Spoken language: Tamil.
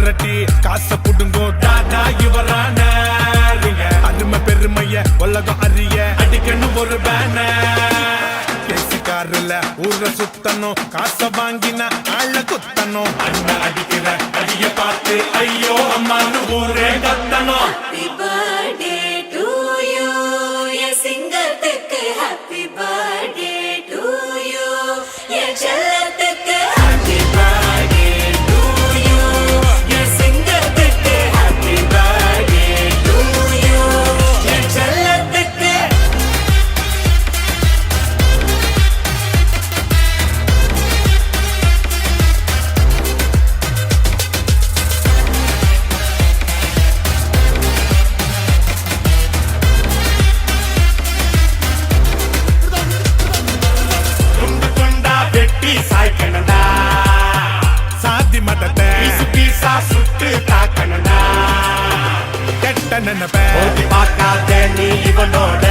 மிரட்டி காசை புடுங்கோ தாதா இவரான அருமை பெருமைய உலகம் அறிய அடிக்கணும் ஒரு பேனர்ல ஊர சுத்தணும் காசை வாங்கின ஆள குத்தணும் அண்ணன் அடிக்கிற அடிய பார்த்து ஐயோ அம்மானு ஊரே கத்தணும். Happy birthday to you, என் சிங்கத்துக்கு happy birthday to you, என் செல்லத்துக்கு happy birthday to you, என் சிங்கத்துக்கு happy birthday to you, என் செல்லத்துக்கு. சாதி மதத்தை பீசா சுட்டு தாக்கணும்டா கெட்ட நினைப்ப பார்க்காத நீ இவனோட